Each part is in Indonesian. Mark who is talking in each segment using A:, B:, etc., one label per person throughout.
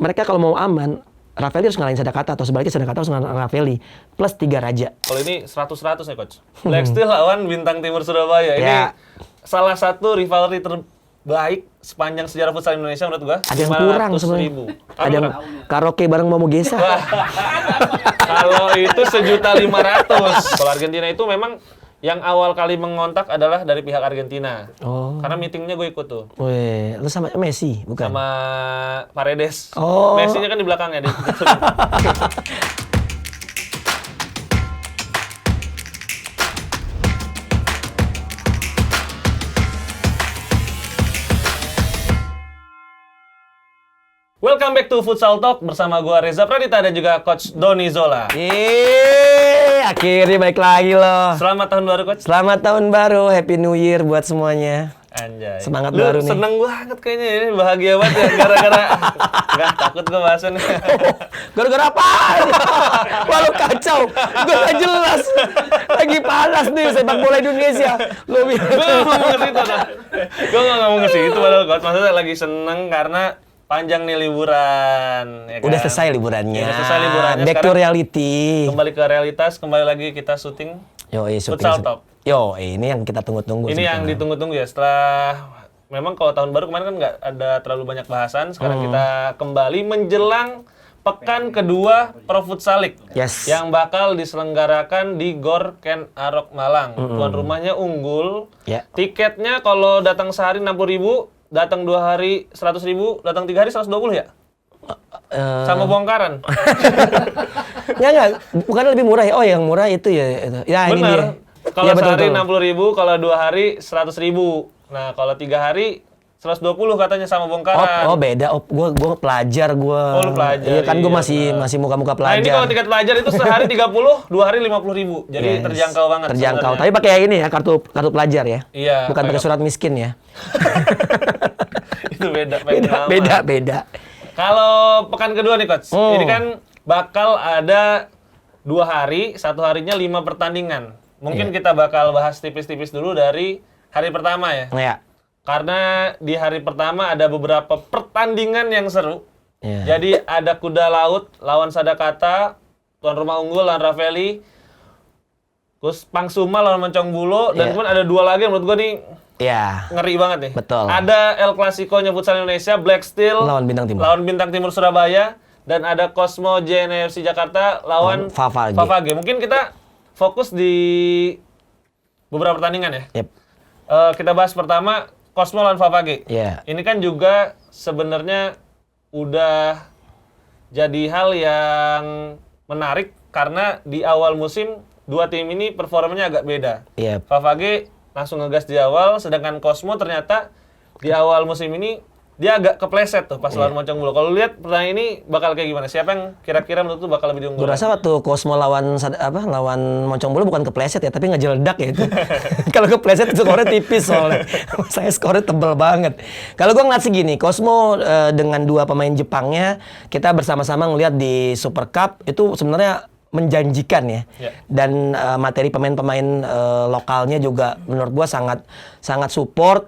A: mereka kalau mau aman, Raffaelli harus ngalahin Sadakata atau sebaliknya Sadakata harus ngalahin Raffaelli plus 3 raja.
B: Kalau ini 100-100 ya coach. Black Steel lawan Bintang Timur Surabaya. Ini salah satu rivalry terbaik sepanjang sejarah futsal Indonesia menurut gua.
A: Ada yang kurang sebenarnya. Ada yang karaoke bareng Momo Gesa.
B: Kalau itu 1.500.000. Kalau Argentina itu memang yang awal kali mengontak adalah dari pihak Argentina.
A: Oh.
B: Karena meetingnya gue ikut tuh.
A: Weh, lu sama Messi bukan?
B: Sama Paredes.
A: Oh.
B: Messi-nya kan di belakangnya. Welcome back to Futsal Talk bersama gua Reza Pradita dan juga Coach Doni Zola.
A: Akhirnya balik lagi loh.
B: Selamat tahun baru Coach.
A: Selamat tahun baru, Happy New Year buat semuanya.
B: Anjay.
A: Semangat
B: lu
A: baru nih.
B: Seneng banget kayaknya ini, bahagia banget ya gara-gara enggak takut gua bahasannya.
A: Gara-gara apa? Wah lu kacau. Gue gak jelas. Lagi panas nih sepak bola Indonesia. Lu
B: Gue gak ngomong ke situ. Gue gak ngomong ke situ padahal Coach. Maksudnya lagi seneng karena panjang nih liburan. Ya kan?
A: Udah selesai liburannya.
B: Udah selesai liburannya.
A: Back to reality.
B: Kembali ke realitas, kembali lagi kita syuting. Futsal Talk.
A: Ini yang kita tunggu-tunggu.
B: Ini yang ditunggu-tunggu ya. Setelah memang kalau tahun baru kemarin kan nggak ada terlalu banyak bahasan. Sekarang kita kembali menjelang pekan kedua Pro Futsal League.
A: Yes.
B: Yang bakal diselenggarakan di Gor Ken Arok Malang. Tuan rumahnya Unggul.
A: Ya.
B: Tiketnya kalau datang sehari 60.000, datang 2 hari 100.000, datang 3 hari 120 ya? Sama bongkaran.
A: Enggak, bukan lebih murah ya? Oh, yang murah itu ya. Ya ini dia.
B: Bener. Kalau
A: Ya,
B: sehari
A: betul.
B: 60.000, kalau 2 hari 100.000. Nah, kalau 3 hari 120 katanya sama bongkaran.
A: Oh beda. Gua pelajar gua.
B: Oh, lu pelajar.
A: Iya kan gua
B: Iya,
A: masih muka-muka
B: Nah, ini
A: pelajar.
B: kalau tiket pelajar itu sehari 30, 2 hari 50.000. Jadi
A: Yes.
B: terjangkau banget.
A: Terjangkau.
B: sebenarnya.
A: Tapi pakai ini ya, kartu pelajar ya.
B: Iya.
A: Bukan pakai surat miskin ya.
B: Itu beda. pengalaman.
A: Beda.
B: Kalau pekan kedua nih Coach, ini kan bakal ada 2 hari, 1 harinya 5 pertandingan. Mungkin kita bakal bahas tipis-tipis dulu dari hari pertama ya.
A: Ya.
B: Karena di hari pertama ada beberapa pertandingan yang seru.
A: Iya.
B: Jadi ada Kuda Laut lawan Sadakata, tuan rumah Unggul lawan Raffaelli, terus Pangsuma lawan Moncong Bulo, dan kemudian ada 2 lagi yang menurut gue nih
A: Ya.
B: ngeri banget nih.
A: Betul.
B: Ada El Clasico-nya Futsal Indonesia, Black Steel
A: Lawan Bintang Timur.
B: Surabaya, dan ada Cosmo JNFC Jakarta lawan
A: Favage.
B: Mungkin kita fokus di beberapa pertandingan ya.
A: Yep.
B: Kita bahas pertama Cosmo lawan Favage.
A: Iya.
B: Ini kan juga sebenarnya udah jadi hal yang menarik karena di awal musim 2 tim ini performanya agak beda.
A: Yep.
B: Favage langsung ngegas di awal, sedangkan Cosmo ternyata di awal musim ini dia agak kepleset tuh pas lawan Moncong Bulo. Kalau lihat pertandingan ini bakal kayak gimana? Siapa yang kira-kira menurut lu bakal lebih
A: Gue
B: diunggulkan?
A: rasa waktu Cosmo lawan Moncong Bulo bukan kepleset ya, tapi ngejeledak ya itu. Kalau kepleset skornya tipis soalnya. Saya skornya tebel banget. Kalau gue ngeliat segini, Cosmo dengan 2 pemain Jepangnya, kita bersama-sama ngeliat di Super Cup itu sebenarnya menjanjikan ya. Dan materi pemain-pemain lokalnya juga menurut gue sangat support.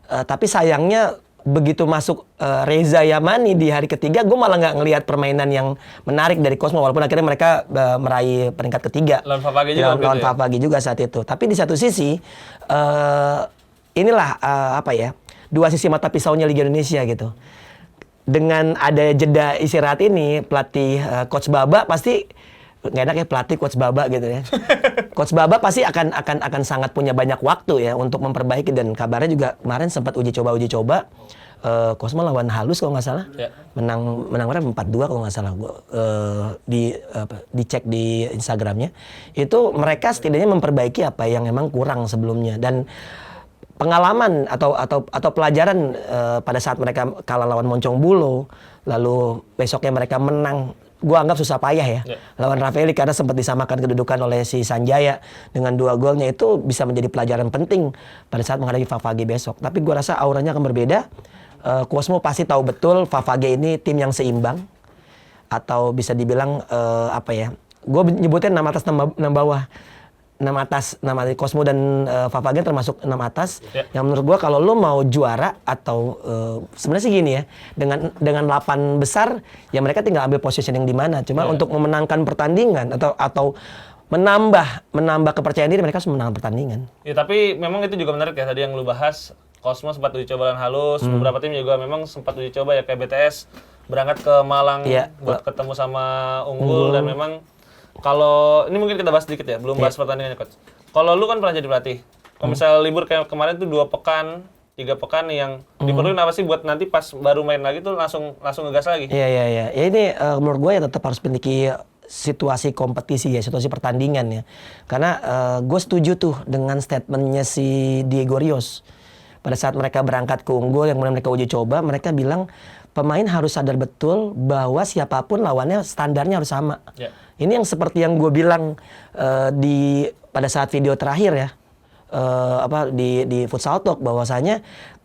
A: Tapi sayangnya begitu masuk Reza Yamani di hari ketiga, gue malah nggak ngelihat permainan yang menarik dari Cosmo, walaupun akhirnya mereka meraih peringkat ketiga.
B: Lawan Favage juga.
A: Lawan Favage juga saat itu. Tapi di satu sisi, inilah 2 sisi mata pisaunya Liga Indonesia gitu. Dengan ada jeda istirahat ini, pelatih Coach Baba pasti nggak enak ya pelatih Coach Baba gitu ya. Coach Baba pasti akan sangat punya banyak waktu ya untuk memperbaiki, dan kabarnya juga kemarin sempat uji coba. Cosmo lawan Halus kalau nggak salah. Menang berapa? 4-2 kalau nggak salah. Dicek di Instagramnya. Itu mereka setidaknya memperbaiki apa yang emang kurang sebelumnya, dan pengalaman atau pelajaran pada saat mereka kalah lawan Moncong Bulo, lalu besoknya mereka menang. Gue anggap susah payah ya lawan Raffaelli karena sempat disamakan kedudukan oleh si Sanjaya dengan 2 golnya. Itu bisa menjadi pelajaran penting pada saat menghadapi Favage besok. Tapi gue rasa auranya akan berbeda. Cosmo pasti tahu betul Favage ini tim yang seimbang, atau bisa dibilang gue nyebutnya 6 atas 6 bawah. nama Cosmo dan Vavagen termasuk 6 atas.
B: Ya.
A: Yang menurut gua kalau lu mau juara atau sebenarnya sih gini ya, dengan 8 besar ya mereka tinggal ambil positioning di mana. Cuma untuk memenangkan pertandingan atau menambah kepercayaan diri mereka harus menang pertandingan.
B: Ya, tapi memang itu juga menarik ya tadi yang lu bahas. Cosmo sempat uji coba lawan halus, beberapa tim juga memang sempat uji coba ya kayak BTS berangkat ke Malang buat ketemu sama Unggul dan memang kalau ini mungkin kita bahas sedikit ya, belum bahas pertandingannya coach. Kalau lu kan pernah jadi pelatih. Kalau misalnya libur kayak kemarin tuh 2 pekan, 3 pekan yang diperluin apa sih buat nanti pas baru main lagi tuh langsung ngegas lagi?
A: Iya. Ya ini menurut gue ya tetap harus memiliki situasi kompetisi ya, situasi pertandingan ya. Karena gue setuju tuh dengan statementnya si Diego Rios. Pada saat mereka berangkat ke Unggul yang kemudian mereka uji coba, mereka bilang pemain harus sadar betul bahwa siapapun lawannya standarnya harus sama.
B: Ya.
A: Ini yang seperti yang gue bilang pada saat video terakhir ya, di Futsal Talk, bahwasanya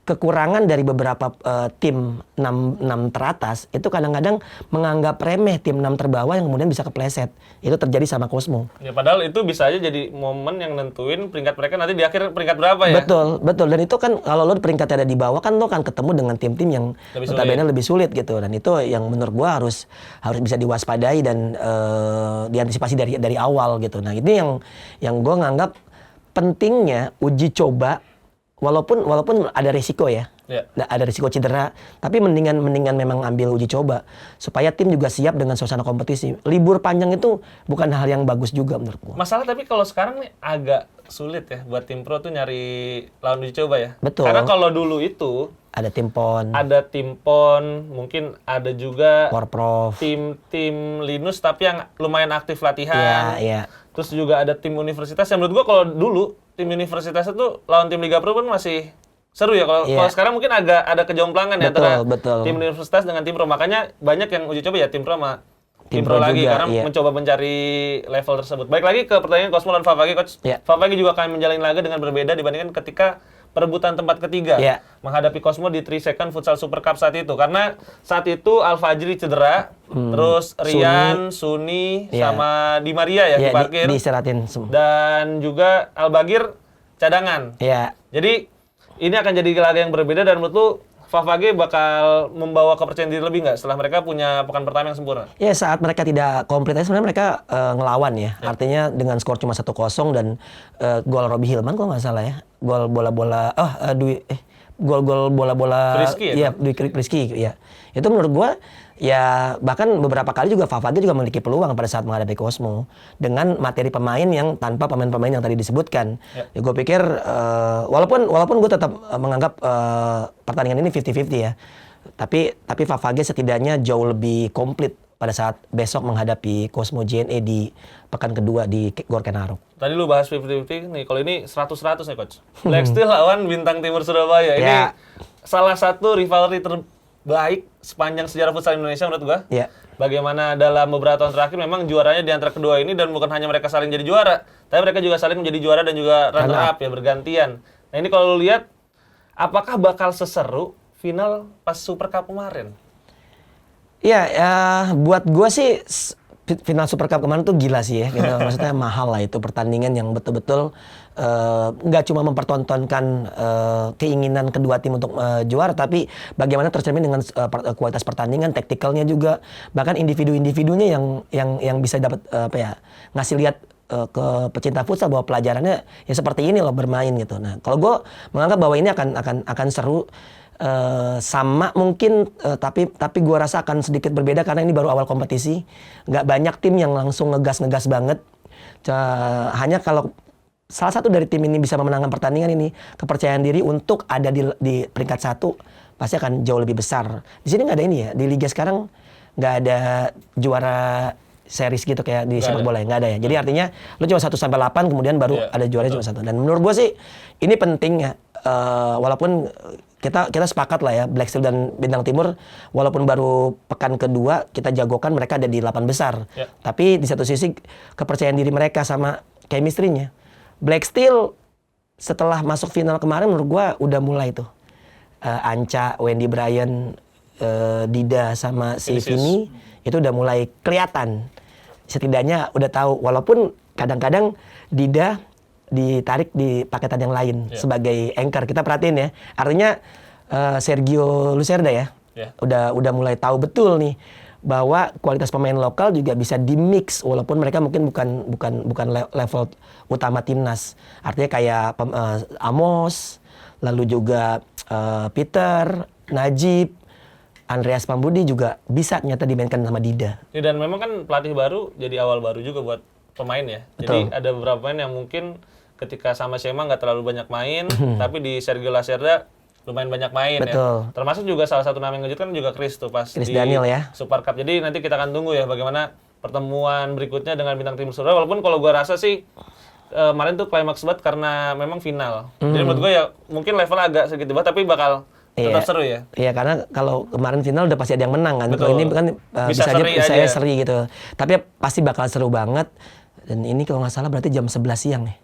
A: kekurangan dari beberapa tim 6 teratas itu kadang-kadang menganggap remeh tim 6 terbawah yang kemudian bisa kepleset. Itu terjadi sama Cosmo.
B: Ya padahal itu bisa aja jadi momen yang nentuin peringkat mereka nanti di akhir peringkat berapa ya?
A: Betul. Dan itu kan kalau lo peringkatnya ada di bawah kan lo kan ketemu dengan tim-tim yang notabene lebih sulit gitu. Dan itu yang menurut gua harus bisa diwaspadai dan diantisipasi dari awal gitu. Nah, ini yang gua nganggap pentingnya uji coba. Walaupun ada risiko ya, ada risiko cedera, tapi mendingan memang ambil uji coba supaya tim juga siap dengan suasana kompetisi. Libur panjang itu bukan hal yang bagus juga menurut gua.
B: Masalah tapi kalau sekarang nih agak sulit ya buat tim pro tuh nyari lawan uji coba ya.
A: Betul.
B: Karena kalau dulu itu
A: ada tim
B: PON, mungkin ada juga
A: Porprov,
B: tim Linus tapi yang lumayan aktif latihan.
A: Iya.
B: Terus juga ada tim universitas yang menurut gua kalau dulu tim universitas itu lawan tim Liga Pro pun masih seru ya. Kalau sekarang mungkin agak ada kejomplangan ya antara tim universitas dengan tim pro. Makanya banyak yang uji coba ya tim pro sama tim pro lagi juga, karena mencoba mencari level tersebut. Baik lagi ke pertandingan Cosmo dan Vavage coach. Vavage juga akan menjalani laga dengan berbeda dibandingkan ketika perebutan tempat ketiga menghadapi Cosmo di 3 Second Futsal Super Cup saat itu. Karena saat itu Al Fajri cedera, terus Rian, Suni sama Di Maria ya diparkir.
A: Diistirahatin semua.
B: Dan juga Al Bagir cadangan. Jadi ini akan jadi laga yang berbeda dan menurut lu Vavage bakal membawa kepercayaan diri lebih nggak setelah mereka punya pekan pertama yang sempurna?
A: Ya saat mereka tidak komplit sebenarnya mereka ngelawan ya. Artinya dengan skor cuma 1-0 dan gol Robi Hilman kok nggak salah ya. Gol bola-bola gol-gol bola-bola Dwi Rizky ya. Itu menurut gua ya bahkan beberapa kali juga Vavage juga memiliki peluang pada saat menghadapi Cosmo dengan materi pemain yang tanpa pemain-pemain yang tadi disebutkan. Ya gue pikir walaupun gue tetap menganggap pertandingan ini 50-50 ya. Tapi Vavage setidaknya jauh lebih komplit pada saat besok menghadapi Cosmo JNE di pekan kedua di Gor Kenarok.
B: Tadi lu bahas 50-50 nih, kalau ini 100-100 nih coach. Black Steel lawan Bintang Timur Surabaya. Ini salah satu rivalry terbaik sepanjang sejarah futsal Indonesia menurut gua. Bagaimana dalam beberapa tahun terakhir memang juaranya di antara kedua ini dan bukan hanya mereka saling jadi juara, tapi mereka juga saling menjadi juara dan juga runner up ya bergantian. Nah ini kalau lu lihat apakah bakal seseru final pas Super Cup kemarin?
A: Ya, buat gue sih final Super Cup kemarin tuh gila sih ya. Gitu. Maksudnya mahal lah itu pertandingan yang betul-betul nggak cuma mempertontonkan keinginan kedua tim untuk juara, tapi bagaimana tercermin dengan kualitas pertandingan, taktikalnya juga, bahkan individu-individunya yang bisa dapat ngasih lihat ke pecinta futsal bahwa pelajarannya ya seperti ini loh bermain gitu. Nah, kalau gue menganggap bahwa ini akan seru. Sama mungkin tapi gue rasa akan sedikit berbeda karena ini baru awal kompetisi, nggak banyak tim yang langsung ngegas banget. Hanya kalau salah satu dari tim ini bisa memenangkan pertandingan ini, kepercayaan diri untuk ada di peringkat 1 pasti akan jauh lebih besar. Di sini nggak ada ini ya, di liga sekarang nggak ada juara series gitu kayak di sepak bola ya, nggak ada ya. Jadi artinya lu cuma 1-8 kemudian baru ada juaranya cuma 1. Dan menurut gue sih ini penting ya, walaupun kita sepakat lah ya, Black Steel dan Bintang Timur walaupun baru pekan kedua kita jagokan mereka ada di 8 besar. Tapi di satu sisi kepercayaan diri mereka sama chemistry-nya. Black Steel setelah masuk final kemarin menurut gua udah mulai tuh. Anca, Wendy Bryan, Dida sama si Vini itu udah mulai kelihatan. Setidaknya udah tahu walaupun kadang-kadang Dida ditarik di paketan yang lain sebagai anchor. Kita perhatiin ya. Artinya Sergio Lucerda ya. Udah mulai tahu betul nih bahwa kualitas pemain lokal juga bisa di-mix walaupun mereka mungkin bukan level utama timnas. Artinya kayak Amos, lalu juga Peter, Najib, Andreas Pambudi juga bisa ternyata dimainkan sama Dida.
B: Ya, dan memang kan pelatih baru jadi awal baru juga buat pemain ya. Betul. Jadi ada beberapa pemain yang mungkin ketika sama Shema nggak terlalu banyak main, tapi di Sergio Lucerda lumayan banyak main.
A: Betul.
B: Ya. Termasuk juga salah satu nama yang ngejutkan juga Chris tuh pas
A: Chris
B: di
A: Daniel ya.
B: Super Cup. Jadi nanti kita akan tunggu ya bagaimana pertemuan berikutnya dengan bintang timur Surabaya. Walaupun kalau gua rasa sih kemarin tuh klimaks banget karena memang final. Jadi menurut gua ya mungkin levelnya agak sedikit bawah tapi bakal tetap seru ya.
A: Iya, karena kalau kemarin final udah pasti ada yang menang kan.
B: Betul.
A: Kalau ini kan bisa aja seri gitu. Tapi pasti bakal seru banget. Dan ini kalau nggak salah berarti jam 11 siang nih.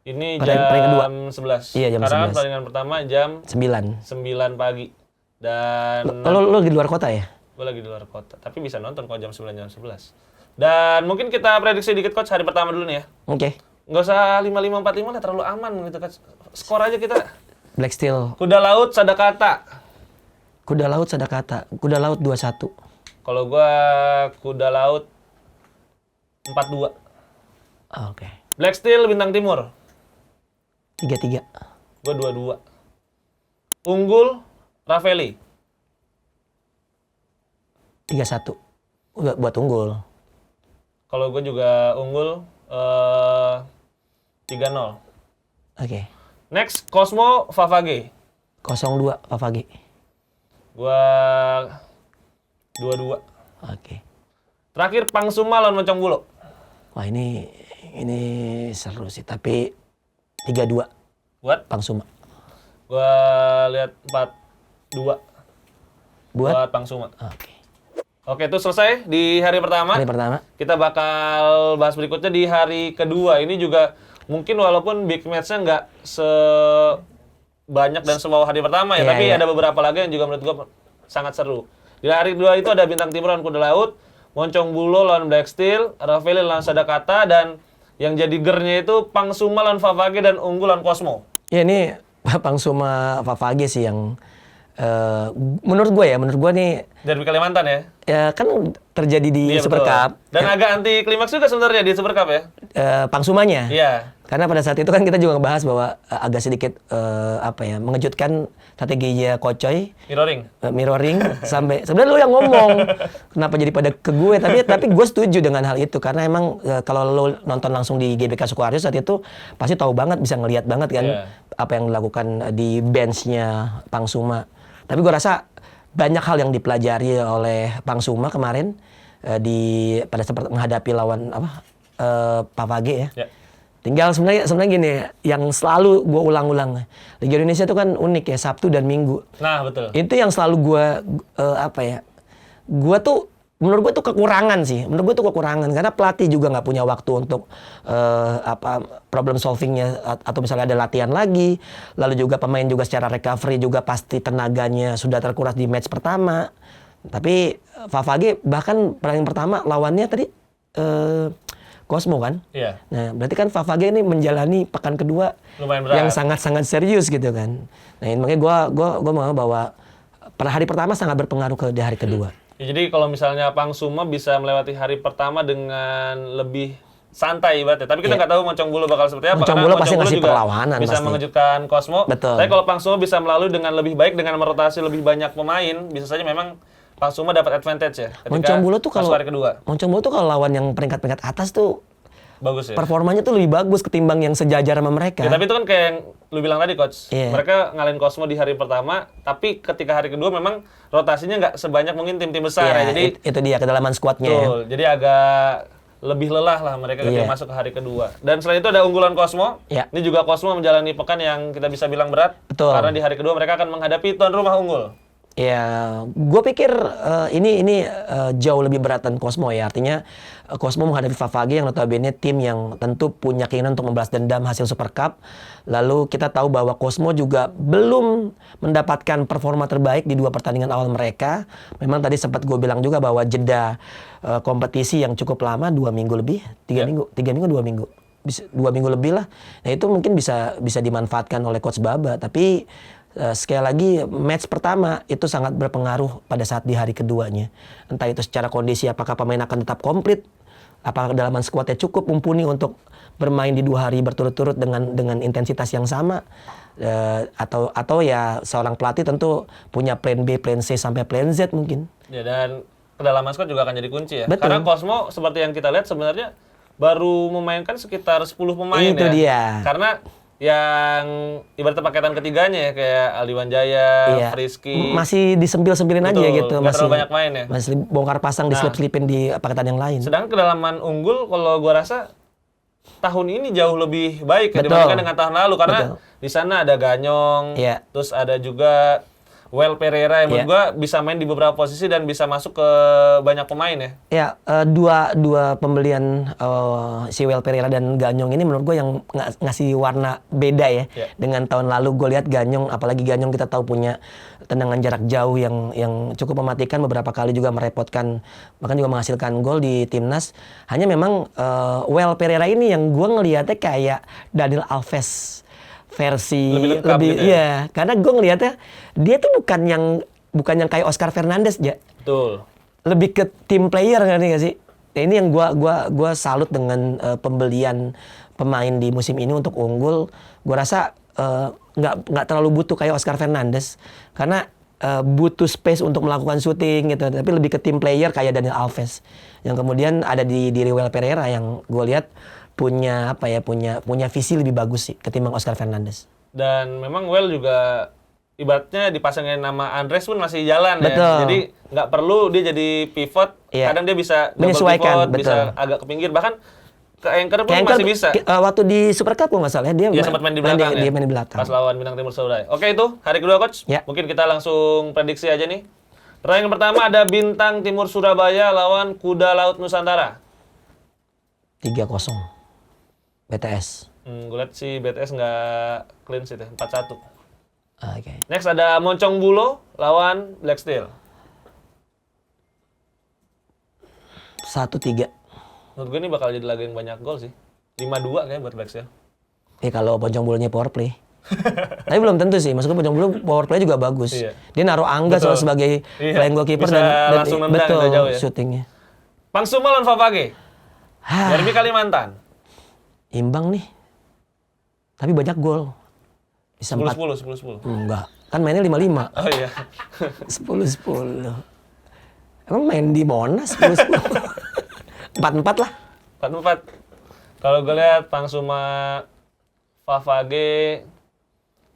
B: Ini
A: jam
B: 11.
A: Iya, jam 11.
B: Karena pertandingan pertama jam
A: 9
B: pagi. Dan
A: lu lagi di luar kota ya?
B: Gue lagi di luar kota, tapi bisa nonton kalau jam 9 jam 11. Dan mungkin kita prediksi dikit coach hari pertama dulu nih ya.
A: Oke.
B: Nggak usah 55-45 lah, terlalu aman gitu kan. Skor aja kita.
A: Black Steel.
B: Kuda Laut Sadakata.
A: Kuda Laut Sadakata. Kuda Laut 2-1.
B: Kalau gua Kuda Laut 4-2.
A: Oke.
B: Black Steel Bintang Timur.
A: 3-3.
B: Gua 2-2. Unggul Ravelli.
A: 3-1. Buat unggul.
B: Kalau gue juga unggul 3-0.
A: Oke.
B: Next, Cosmo Favage.
A: 0-2 Favage.
B: Gua 2-2.
A: Oke.
B: Terakhir Pangsuma lawan Moncongbulo.
A: Wah, ini seru sih, tapi 3-2
B: Buat?
A: Pangsuma.
B: Gua lihat 4-2 buat Pangsuma. Oke, itu selesai di hari pertama.
A: Hari pertama.
B: Kita bakal bahas berikutnya di hari kedua. Ini juga mungkin walaupun big match-nya nggak sebanyak dan semua hari pertama ya, tapi ada beberapa laga yang juga menurut gua sangat seru. Di hari kedua itu ada Bintang Timur lawan Kuda Laut, Moncongbulo lawan Black Steel, Ravelli lawan Sadakata, dan yang jadi gernya itu Pangsuma lawan Favage dan Unggul lawan Cosmo.
A: Ya, ini Pangsuma Favage sih yang menurut gue nih
B: Derby Kalimantan ya?
A: Ya kan terjadi di Super Cup.
B: Dan agak anti klimaks juga sebenarnya di Super Cup ya?
A: Pangsumanya.
B: Iya.
A: Karena pada saat itu kan kita juga ngebahas bahwa agak sedikit mengejutkan strateginya Kocoy. Mirroring sampai sebenarnya lu yang ngomong kenapa jadi pada ke gue, tapi gue setuju dengan hal itu karena emang kalau lu nonton langsung di GBK Sukoharjo saat itu pasti tahu banget, bisa ngelihat banget kan apa yang dilakukan di benchnya Pangsuma. Tapi gue rasa banyak hal yang dipelajari oleh Pangsuma kemarin pada saat menghadapi lawan Favage ya. Tinggal sebenarnya gini, yang selalu gue ulang-ulang, Liga Indonesia itu kan unik ya, Sabtu dan Minggu.
B: Nah, betul.
A: Itu yang selalu gue gue tuh menurut gue tuh kekurangan sih. Menurut gue tuh kekurangan karena pelatih juga nggak punya waktu untuk problem solvingnya atau misalnya ada latihan lagi. Lalu juga pemain juga secara recovery juga pasti tenaganya sudah terkuras di match pertama. Tapi Favage bahkan pertandingan pertama lawannya tadi Cosmo kan.
B: Iya.
A: Nah, berarti kan Favage ini menjalani pekan kedua yang sangat-sangat serius gitu kan. Nah, makanya gue menganggap bahwa pada hari pertama sangat berpengaruh ke hari kedua.
B: Ya, jadi kalau misalnya Pangsuma bisa melewati hari pertama dengan lebih santai ibaratnya. Tapi kita nggak tahu Moncongbulo bakal seperti apa.
A: Moncongbulo pasti ngasih
B: juga
A: perlawanan
B: bisa
A: pasti
B: mengejutkan Cosmo.
A: Betul.
B: Tapi kalau Pangsuma bisa melalui dengan lebih baik dengan merotasi lebih banyak pemain, bisa saja memang Pangsuma dapat advantage ya.
A: Moncongbulo tuh kalau
B: hari kedua.
A: Moncongbulo tuh kalau lawan yang peringkat atas tuh
B: bagus ya.
A: Performanya tuh lebih bagus ketimbang yang sejajar sama mereka.
B: Ya, tapi itu kan kayak yang lu bilang tadi coach.
A: Yeah.
B: Mereka ngalahin Cosmo di hari pertama, tapi ketika hari kedua memang rotasinya nggak sebanyak mungkin tim-tim besar ya. Jadi
A: itu dia kedalaman skuadnya.
B: Betul. Ya. Jadi agak lebih lelah lah mereka ketika masuk ke hari kedua. Dan selain itu ada unggulan Cosmo.
A: Yeah.
B: Ini juga Cosmo menjalani pekan yang kita bisa bilang berat.
A: Betul.
B: Karena di hari kedua mereka akan menghadapi tuan rumah unggul.
A: Ya, gue pikir ini jauh lebih beratan Cosmo ya. Artinya Cosmo menghadapi Favage yang notabene tim yang tentu punya keinginan untuk membalas dendam hasil Super Cup. Lalu kita tahu bahwa Cosmo juga belum mendapatkan performa terbaik di 2 pertandingan awal mereka. Memang tadi sempat gue bilang juga bahwa jeda kompetisi yang cukup lama 2 minggu lebih, 3 minggu 2 minggu. bisa 2 minggu lebih lah. Nah itu mungkin bisa dimanfaatkan oleh Coach Baba. Tapi sekali lagi match pertama itu sangat berpengaruh pada saat di hari keduanya. Entah itu secara kondisi apakah pemain akan tetap komplit, apakah kedalaman skuadnya cukup mumpuni untuk bermain di 2 hari berturut-turut dengan intensitas yang sama. Atau ya seorang pelatih tentu punya plan B, plan C sampai plan Z mungkin.
B: Ya, dan kedalaman squad juga akan jadi kunci ya.
A: Betul.
B: Karena Cosmo seperti yang kita lihat sebenarnya baru memainkan sekitar 10 pemain
A: Itu
B: ya.
A: dia.
B: Karena yang ibaratnya paketan ketiganya ya kayak Aldiwan Jaya,
A: Iya.
B: Frisky.
A: Masih disempil-sempilin aja gitu.
B: Nggak terlalu banyak main ya.
A: Masih bongkar pasang, diselip-selipin di paketan yang lain.
B: Sedangkan kedalaman unggul kalau gua rasa tahun ini jauh lebih baik ya
A: Betul.
B: dibandingkan dengan tahun lalu karena
A: Betul.
B: di sana ada Ganyong,
A: Iya.
B: terus ada juga Well Pereira yang menurut
A: Iya.
B: gua bisa main di beberapa posisi dan bisa masuk ke banyak pemain ya.
A: Ya, dua pembelian si Well Pereira dan Ganyong ini menurut gue yang ngasih warna beda ya.
B: Ya.
A: Dengan tahun lalu gue lihat Ganyong, apalagi Ganyong kita tahu punya tendangan jarak jauh yang cukup mematikan, beberapa kali juga merepotkan, bahkan juga menghasilkan gol di timnas. Hanya memang Well Pereira ini yang gue ngelihatnya kayak Daniel Alves versi
B: Lebih lengkap gitu ya?
A: Iya, karena gue ngelihatnya dia tuh bukan yang kayak Oscar Fernandez ya.
B: Betul.
A: Lebih ke team player kan nggak sih? Nah, ini yang gua salut dengan pembelian pemain di musim ini untuk unggul. Gua rasa nggak terlalu butuh kayak Oscar Fernandez karena butuh space untuk melakukan syuting gitu. Tapi lebih ke team player kayak Daniel Alves yang kemudian ada di Well Pereira yang gue lihat punya visi lebih bagus sih ketimbang Oscar Fernandez.
B: Dan memang Well juga ibaratnya dipasangin nama Andres pun masih jalan ya.
A: Betul.
B: Jadi nggak perlu dia jadi pivot.
A: Iya.
B: Kadang dia bisa double
A: Menyesuaikan,
B: pivot, bisa
A: betul.
B: agak ke pinggir, bahkan ke anchor pun
A: Anchor
B: masih bisa.
A: Waktu di Super Cup nggak salah dia
B: Sempat main di belakang
A: dia
B: ya.
A: main di belakang.
B: Pas lawan Bintang Timur Saudara. Oke, itu hari kedua coach.
A: Ya.
B: Mungkin kita langsung prediksi aja nih. Pertandingan pertama ada Bintang Timur Surabaya lawan Kuda Laut Nusantara.
A: 3-0 BTS.
B: Gue liat sih BTS nggak clean sheet ya, 4-1.
A: Oke.
B: Next ada Moncong Bulo lawan Black Steel.
A: 1-3.
B: Menurut gue ini bakal jadi laga yang banyak gol sih. 5-2 kayaknya buat Black Steel.
A: Kalau Poncong Bulonya power play. Tapi belum tentu sih. Maksudnya Poncong Bulo power play juga bagus.
B: Iya.
A: Dia naruh Angga soal sebagai playing goalkeeper
B: Bisa langsung nendang
A: betul
B: dari jauh ya.
A: syutingnya.
B: Pangsuma lawan Favage.
A: Hah,
B: Derby Kalimantan.
A: imbang nih. Tapi banyak gol. Bisa 4.
B: 10-10.
A: Enggak. Kan mainnya 5-5.
B: Oh iya.
A: 10-10. Emang main di Monas 10-10. 4-4 lah.
B: 4-4. Kalau gue lihat Pangsuma Favage,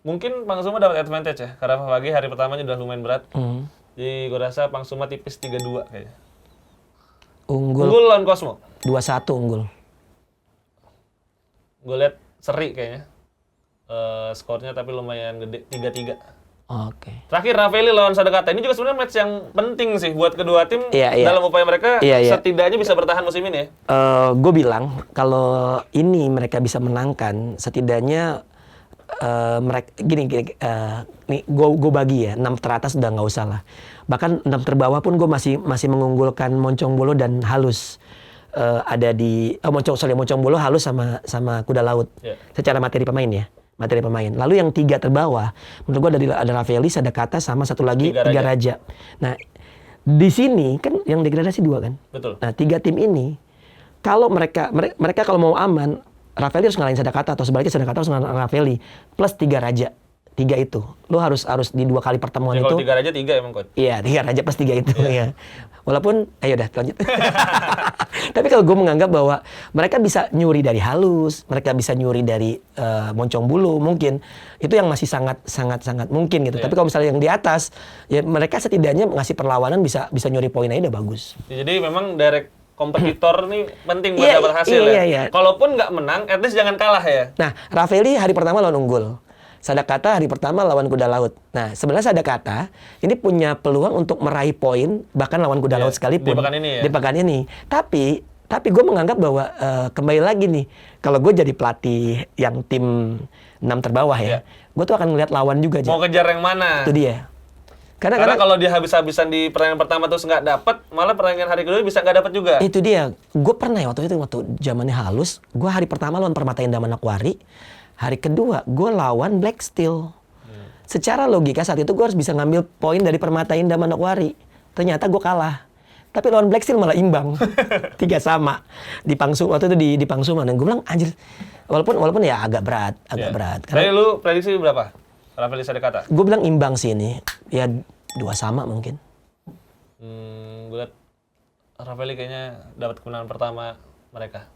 B: mungkin Pangsuma dapat advantage ya. Karena Favage hari pertamanya udah lumayan berat. Jadi gue rasa Pangsuma tipis 3-2 kayaknya.
A: Unggul
B: Lawan Cosmo.
A: 2-1 unggul.
B: Gue lihat seri kayaknya. Skornya tapi lumayan gede, 3-3.
A: Oke.
B: Terakhir Ravelli lawan Sadakata. Ini juga sebenarnya match yang penting sih buat kedua tim
A: Iya.
B: dalam upaya mereka
A: Iya.
B: setidaknya bisa bertahan musim ini ya.
A: Gue bilang kalau ini mereka bisa menangkan, setidaknya mereka gini, nih gue bagi ya 6 teratas udah nggak usah lah. Bahkan 6 terbawah pun gue masih mengunggulkan Moncong Bulo dan Halus. Ada di Moncong Bulo, Halus sama Kuda Laut.
B: Yeah.
A: Secara materi pemain ya. Materi pemain. Lalu yang 3 terbawah, menurut gue ada Ravelli, Sadakata sama satu lagi Tiga Raja. Nah, di sini kan yang degradasi 2 kan.
B: Betul.
A: Nah, 3 tim ini kalau mereka kalau mau aman, Ravelli harus ngalahin Sadakata atau sebaliknya Sadakata harus ngalahin Ravelli plus 3 Raja. 3 itu. Lu harus di 2 kali pertemuan
B: Ya,
A: itu.
B: kalau 3 Raja 3 emang coach.
A: Iya, 3 Raja plus 3 itu ya. Walaupun, ayo udah lanjut. Tapi kalau gue menganggap bahwa mereka bisa nyuri dari Halus, mereka bisa nyuri dari Moncong Bulo mungkin. Itu yang masih sangat mungkin gitu. Tapi kalau misalnya yang di atas, ya mereka setidaknya ngasih perlawanan bisa nyuri poin aja udah bagus.
B: Jadi memang direct kompetitor nih penting buat dapat hasil ya.
A: Iya.
B: Kalaupun nggak menang, at least jangan kalah ya.
A: Nah, Ravelli hari pertama lawan unggul. Sadakata hari pertama lawan Kuda Laut. Nah, sebenarnya Sadakata ini punya peluang untuk meraih poin bahkan lawan Kuda Laut sekalipun.
B: Di pekan ini ya.
A: Di pekan ini. Tapi gue menganggap bahwa kembali lagi nih, kalau gue jadi pelatih yang tim 6 terbawah ya, gue tuh akan ngeliat lawan juga.
B: Mau kejar yang mana?
A: Itu dia.
B: Karena kalau dia habis-habisan di pertandingan pertama terus nggak dapet, malah pertandingan hari kedua bisa nggak dapet juga.
A: Itu dia. Gue pernah ya waktu zamannya halus, gue hari pertama lawan Permata Indah Manokwari, hari kedua gue lawan Black Steel. Secara logika saat itu gue harus bisa ngambil poin dari Permata Indah Manokwari. Ternyata gue kalah. Tapi lawan Black Steel malah imbang. 3-3 di Pangsuma, waktu itu di Pangsuma. Dan gue bilang anjir, walaupun ya agak berat.
B: Tapi lu prediksi berapa? Rafael Sadekata?
A: Gue bilang imbang sih ini. Ya 2 sama mungkin.
B: Gue liat Rafael kayaknya dapat kemenangan pertama mereka.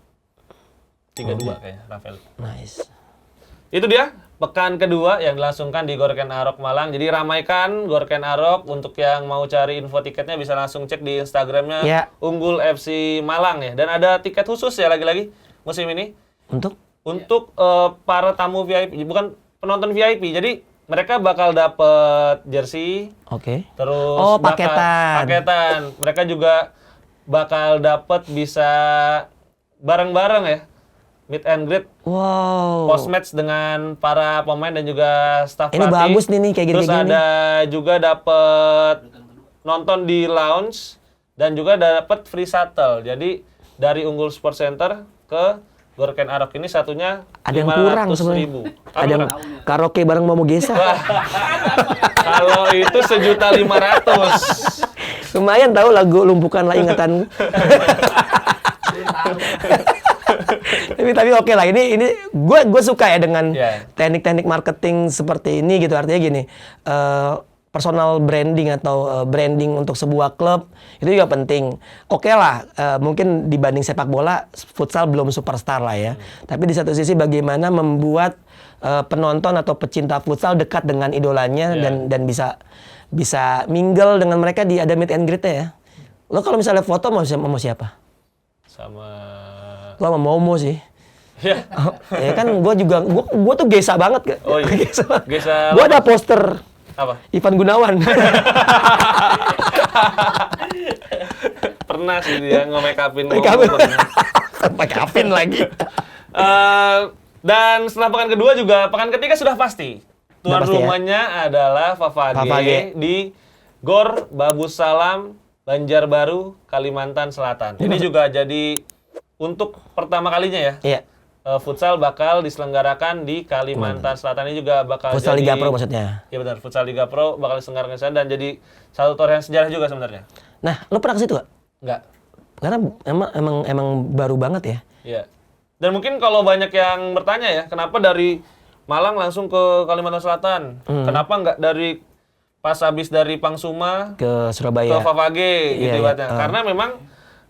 B: 3-2 kayaknya Rafael.
A: Nice.
B: Itu dia pekan kedua yang dilangsungkan di Gor Ken Arok Malang. Jadi ramaikan Gor Ken Arok. Untuk yang mau cari info tiketnya bisa langsung cek di Instagramnya Unggul FC Malang ya. Dan ada tiket khusus ya lagi-lagi musim ini. Untuk para tamu VIP, bukan penonton VIP. Jadi mereka bakal dapet jersey. Terus paketan. Mereka juga bakal dapet bisa bareng-bareng ya. Meet and greet, post match dengan para pemain dan juga staff pelatih.
A: Ini bagus nih kayak gini.
B: Terus ada juga dapat nonton di lounge dan juga dapat free shuttle. Jadi dari Unggul Sport Center ke Gor Ken Arok ini satunya
A: ada yang kurang sebenarnya. Ada yang karaoke bareng Momo Gesa.
B: Kalau itu 1.500.000.
A: Lumayan tahu lagu Lumpuhkan Lah Ingatanmu. tapi oke lah, ini gue suka ya dengan teknik-teknik marketing seperti ini gitu. Artinya gini, personal branding atau branding untuk sebuah klub itu juga penting. Oke lah, mungkin dibanding sepak bola, futsal belum superstar lah ya. Tapi di satu sisi bagaimana membuat penonton atau pecinta futsal dekat dengan idolanya dan bisa mingle dengan mereka di ada meet and greet-nya ya. Lo kalau misalnya foto mau siapa? Gua sama Momo sih.
B: Ya.
A: Ya kan gua tuh Gesa banget.
B: Oh iya. Gesa.
A: Gua ada poster.
B: Apa?
A: Ivan Gunawan.
B: Pernah sih dia nge-make upin.
A: Make upin lagi.
B: Dan setelah pekan kedua juga pekan ketiga sudah pasti. Tuan rumahnya adalah Favage di Gor Babus Salam, Banjarbaru, Kalimantan Selatan. Ini juga jadi untuk pertama kalinya ya.
A: Iya.
B: Futsal bakal diselenggarakan di Kalimantan Selatan. Ini juga bakal
A: Futsal
B: jadi
A: Liga Pro maksudnya.
B: Iya benar, Futsal Liga Pro bakal diselenggarakan di sana dan jadi satu torehan sejarah juga sebenarnya.
A: Nah, lo pernah ke situ gak?
B: Enggak.
A: Karena emang baru banget ya.
B: Iya. Dan mungkin kalau banyak yang bertanya ya, kenapa dari Malang langsung ke Kalimantan Selatan? Kenapa nggak dari pas habis dari Pangsuma ke
A: Surabaya,
B: ke Favage gitu ibaratnya? Karena memang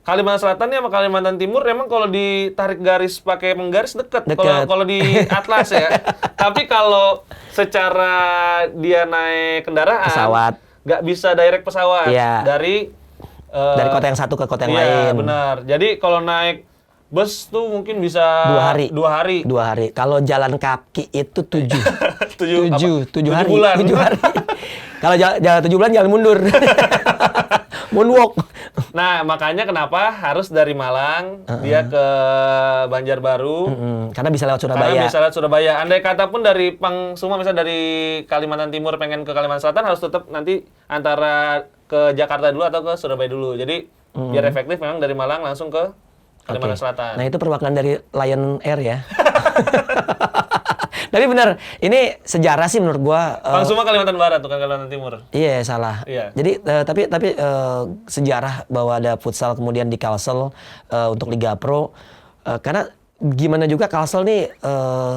B: Kalimantan Selatan ya sama Kalimantan Timur emang kalau ditarik garis pakai penggaris deket. Kalau di atlas ya. Tapi kalau secara dia naik kendaraan
A: pesawat
B: nggak bisa direct pesawat dari
A: kota yang satu ke kota yang lain.
B: Iya benar. Jadi kalau naik bus tuh mungkin bisa 2 hari.
A: 2 hari. Kalau jalan kaki itu 7 hari.
B: Bulan.
A: 7 hari. Kalau jalan 7 bulan jalan mundur. Moonwalk.
B: Nah, makanya kenapa harus dari Malang dia ke Banjarbaru?
A: Karena bisa lewat Surabaya.
B: Karena bisa lewat Surabaya. Andai kata pun dari Pangsuma misalnya dari Kalimantan Timur pengen ke Kalimantan Selatan harus tetap nanti antara ke Jakarta dulu atau ke Surabaya dulu. Jadi biar efektif memang dari Malang langsung ke Kalimantan Selatan.
A: Nah, itu perwakilan dari Lion Air ya. Tapi benar, ini sejarah sih menurut gua.
B: Pangsuma Kalimantan Barat, bukan Kalimantan Timur.
A: Iya, salah.
B: Iya.
A: Jadi tapi sejarah bahwa ada futsal kemudian di Kalsel untuk Liga Pro, karena gimana juga Kalsel nih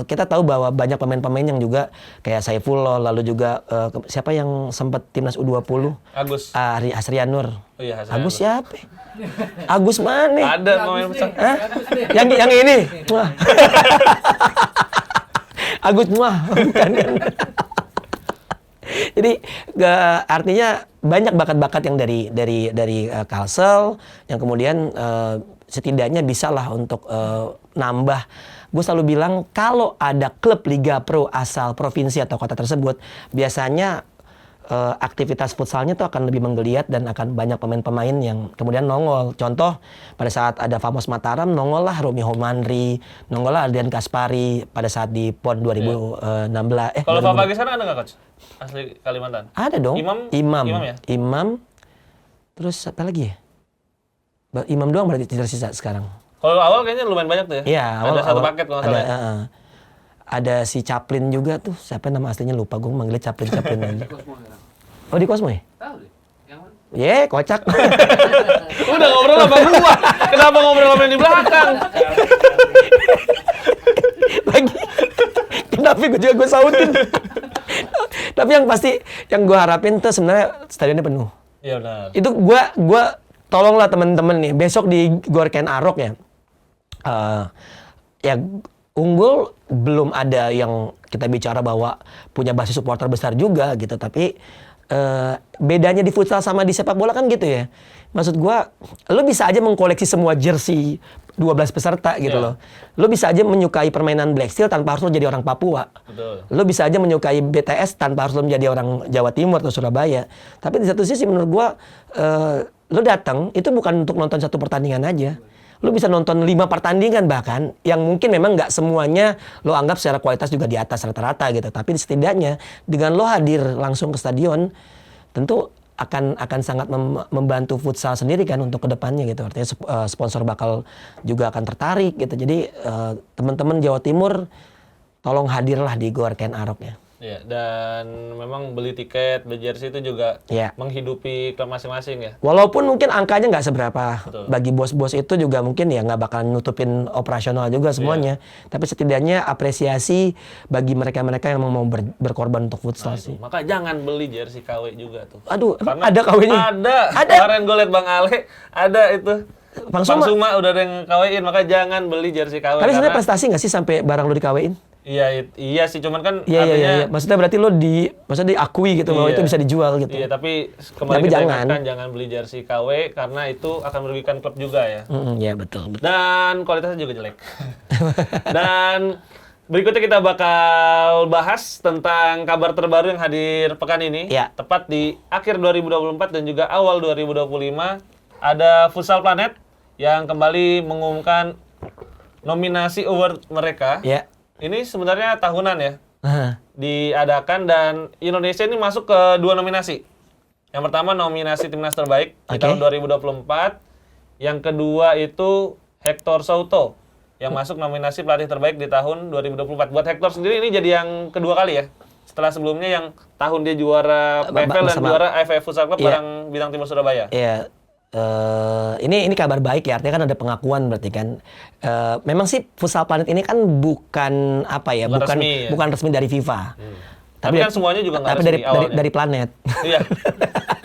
A: kita tahu bahwa banyak pemain-pemain yang juga kayak Saifullah, lalu juga siapa yang sempat timnas U20?
B: Agus.
A: Hasrianur.
B: Oh iya, Hasrianur.
A: Agus siapa? Agus mana?
B: Ada pemain futsal.
A: Yang ini. Wah. Agus mah bukan. Jadi artinya banyak bakat-bakat yang dari Kalsel yang kemudian setidaknya bisalah untuk nambah. Gue selalu bilang kalau ada klub Liga Pro asal provinsi atau kota tersebut biasanya aktivitas futsalnya tuh akan lebih menggeliat dan akan banyak pemain-pemain yang kemudian nongol. Contoh pada saat ada Famos Mataram nongol lah Romi Homandri, nongol lah Adrian Kaspari pada saat di PON 2016.
B: Kalau Papa sana ada nggak coach? Asli Kalimantan?
A: Ada dong. Imam
B: ya?
A: Imam. Terus apa lagi ya? Imam doang berarti tersisa sekarang.
B: Kalau awal kayaknya lumayan banyak tuh ya?
A: Iya,
B: ada satu paket kalau nggak salah.
A: Ada si Chaplin juga tuh, siapa nama aslinya lupa, gue manggilnya Chaplin aja. Oh di Cosmo ya?
C: Tahu deh. Yang mana?
A: Kocak.
B: Udah ngobrol sama gua. Kenapa ngobrol sama yang di belakang?
A: Lagi. Kenapa gue sautin? Tapi yang pasti yang gue harapin tuh sebenarnya stadionnya penuh.
B: Iya benar.
A: Itu gue tolonglah teman-teman nih besok di Gor Ken Arok ya. Ya unggul belum ada yang kita bicara bahwa punya basis supporter besar juga gitu, tapi bedanya di futsal sama di sepak bola kan gitu ya. Maksud gua, lo bisa aja mengkoleksi semua jersey 12 peserta gitu loh. Lo bisa aja menyukai permainan Black Steel tanpa harus lo jadi orang Papua.
B: Betul.
A: Lo bisa aja menyukai BTS tanpa harus lo menjadi orang Jawa Timur atau Surabaya. Tapi di satu sisi menurut gua, lo datang itu bukan untuk nonton satu pertandingan aja. Lo bisa nonton 5 pertandingan bahkan yang mungkin memang nggak semuanya lo anggap secara kualitas juga di atas rata-rata gitu. Tapi setidaknya dengan lo hadir langsung ke stadion tentu akan sangat membantu futsal sendiri kan untuk kedepannya gitu. Artinya sponsor bakal juga akan tertarik gitu. Jadi teman-teman Jawa Timur tolong hadirlah di Gor Ken Arok ya.
B: Iya, dan memang beli tiket, beli jersey itu juga menghidupi klub masing-masing ya.
A: Walaupun mungkin angkanya nggak seberapa.
B: Betul.
A: Bagi bos-bos itu juga mungkin ya nggak bakalan nutupin operasional juga semuanya. Tapi setidaknya apresiasi bagi mereka-mereka yang mau berkorban untuk futsal sih.
B: Maka jangan beli jersey KW juga tuh.
A: Aduh,
B: Karena
A: ada KW-nya?
B: Ada. Kemarin gue liat Bang Ale, ada itu.
A: Bang Suma
B: udah ada yang KW-in, maka jangan beli jersey KW.
A: Tapi sebenarnya prestasi nggak sih sampai barang lu di-KW-in?
B: Iya sih, cuman kan
A: Iya. Maksudnya berarti lo maksudnya diakui gitu bahwa itu bisa dijual gitu.
B: Iya, tapi kembali kita ingatkan jangan beli jersey KW karena itu akan merugikan klub juga ya.
A: Iya betul.
B: Dan kualitasnya juga jelek. Dan berikutnya kita bakal bahas tentang kabar terbaru yang hadir pekan ini.
A: Iya.
B: Tepat di akhir 2024 dan juga awal 2025 ada Futsal Planet yang kembali mengumumkan nominasi award mereka.
A: Iya.
B: Ini sebenarnya tahunan ya, diadakan dan Indonesia ini masuk ke 2 nominasi. Yang pertama nominasi timnas terbaik di tahun 2024. Yang kedua itu Hector Souto yang masuk nominasi pelatih terbaik di tahun 2024. Buat Hector sendiri ini jadi yang kedua kali ya. Setelah sebelumnya yang tahun dia juara PFL dan juara AFF Futsal Club bareng Bintang Timur Surabaya.
A: Iya. Ini kabar baik ya, artinya kan ada pengakuan berarti kan. Memang sih Futsal Planet ini kan bukan resmi dari FIFA.
B: Tapi kan semuanya juga nggak resmi awalnya.
A: Dari planet.
B: Iya.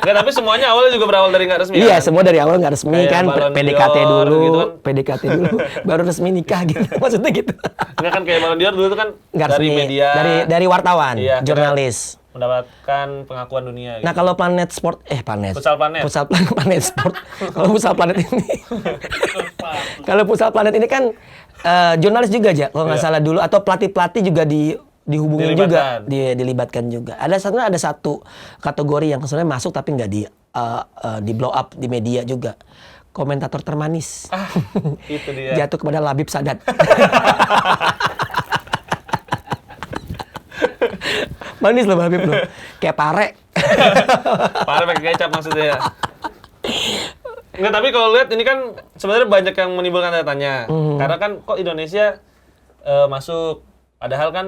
B: Nggak, tapi semuanya awalnya juga berawal dari nggak resmi.
A: Iya,
B: kan?
A: semua dari awal nggak resmi
B: Kayak
A: kan, PDKT dulu,
B: gitu kan.
A: PDKT dulu, baru resmi nikah gitu. Maksudnya gitu.
B: Nggak kan kayak Ballon d'Or dulu tuh kan
A: Nggak
B: dari
A: resmi,
B: media,
A: dari wartawan, jurnalis.
B: Mendapatkan pengakuan dunia. Gitu.
A: Nah kalau Planet Sport,
B: Futsal Planet.
A: Planet Sport. Kalau Futsal Planet ini, kalau Futsal Planet ini kan jurnalis juga aja, kalau nggak salah dulu, atau pelatih juga dihubungin juga, dilibatkan juga. Ada satu kategori yang sebenarnya masuk tapi nggak di blow up di media juga. Komentator termanis.
B: Itu dia.
A: Jatuh kepada Labib Sadat. Manis loh Habib loh. Kayak pare.
B: Pare pakai kecap maksudnya ya. Nggak, tapi kalau lihat ini kan sebenarnya banyak yang menimbulkan tanda tanya. Karena kan kok Indonesia masuk, padahal kan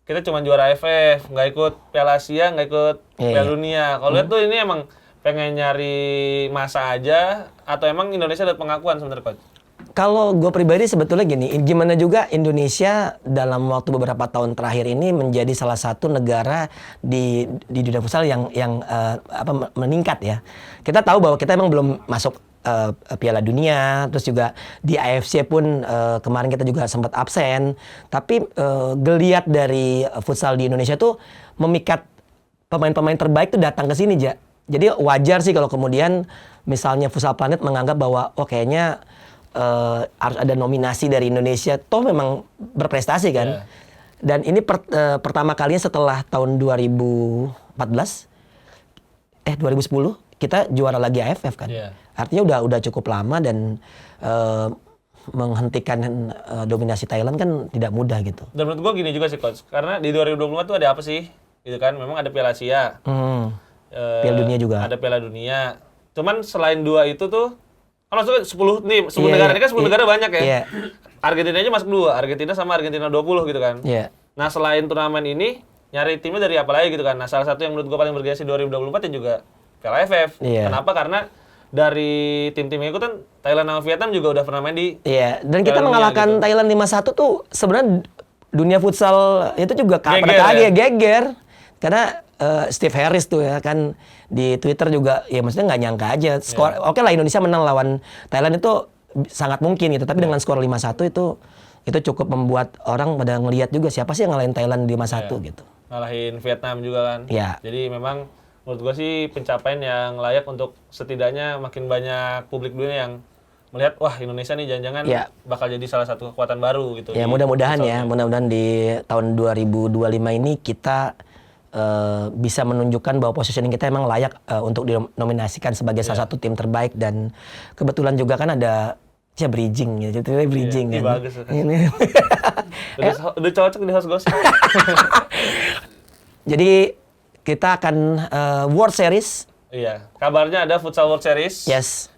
B: kita cuma juara AFF, nggak ikut Piala Asia, nggak ikut Piala Dunia. Kalau lihat tuh ini emang pengen nyari masa aja, atau emang Indonesia ada pengakuan sebenarnya Coach?
A: Kalau gue pribadi sebetulnya gini, gimana juga Indonesia dalam waktu beberapa tahun terakhir ini menjadi salah satu negara di dunia futsal yang meningkat ya. Kita tahu bahwa kita emang belum masuk Piala Dunia, terus juga di AFC pun kemarin kita juga sempat absen. Tapi geliat dari futsal di Indonesia tuh memikat pemain-pemain terbaik tuh datang ke sini, Ja. Jadi wajar sih kalau kemudian misalnya Futsal Planet menganggap bahwa kayaknya harus ada nominasi dari Indonesia, toh memang berprestasi kan. Dan ini pertama kalinya setelah tahun 2014 2010 kita juara lagi AFF kan. Artinya udah cukup lama dan menghentikan dominasi Thailand kan tidak mudah gitu.
B: Dan menurut gue gini juga sih Coach, karena di 2024 tuh ada apa sih? Gitu kan, memang ada Piala Asia.
A: Piala Dunia juga.
B: Ada Piala Dunia. Cuman selain dua itu tuh, kan maksudnya 10 negara ini kan 10 negara banyak ya. Argentina aja masuk 2, Argentina sama Argentina 20 gitu kan. Nah selain turnamen ini, nyari timnya dari apa lagi gitu kan. Nah salah satu yang menurut gue paling bergengsi 2024 ya juga Piala AFF. Kenapa? Karena dari tim-tim yang ikutan, Thailand sama Vietnam juga udah pernah main di
A: dan kita mengalahkan gitu. Thailand 5-1 tuh sebenarnya dunia futsal itu juga geger. Karena Steve Harris tuh ya kan di Twitter juga ya maksudnya nggak nyangka aja skor. Oke lah Indonesia menang lawan Thailand itu sangat mungkin gitu, tapi dengan skor 5-1 itu cukup membuat orang pada ngelihat juga siapa sih yang ngalahin Thailand 5-1 gitu.
B: Ngalahin Vietnam juga kan. Jadi memang menurut gue sih pencapaian yang layak untuk setidaknya makin banyak publik dunia yang melihat wah Indonesia nih jangan-jangan bakal jadi salah satu kekuatan baru gitu.
A: Ya mudah-mudahan di tahun 2025 ini kita bisa menunjukkan bahwa positioning kita emang layak untuk dinominasikan sebagai salah satu tim terbaik, dan kebetulan juga kan ada bridging gitu, bridging kan.
B: Bagus kan. Udah cocok di host gosip.
A: Jadi kita akan World Series.
B: Iya, kabarnya ada Futsal World Series.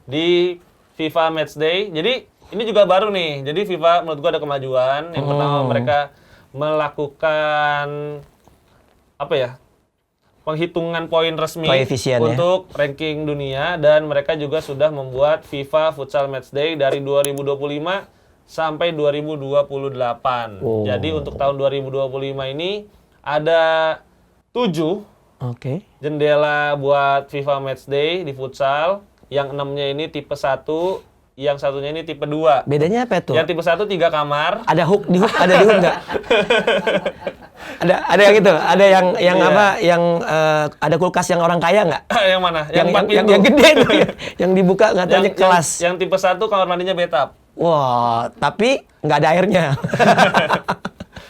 B: Di FIFA Matchday. Jadi ini juga baru nih. Jadi FIFA menurut gua ada kemajuan. Yang pertama mereka melakukan penghitungan poin resmi untuk ranking dunia, dan mereka juga sudah membuat FIFA Futsal Matchday dari 2025 sampai 2028. Jadi untuk tahun 2025 ini ada 7 jendela buat FIFA Matchday di futsal. Yang 6-nya ini tipe 1, yang satunya ini tipe 2.
A: Bedanya apa itu?
B: Yang tipe 1 3 kamar.
A: Ada hook ada di hook nggak? Ada yang itu, ada yang ada kulkas yang orang kaya nggak?
B: Yang mana? Yang
A: gede itu, yang dibuka katanya kelas.
B: Yang tipe 1 kamar mandinya bathtub.
A: Wah, tapi nggak ada airnya.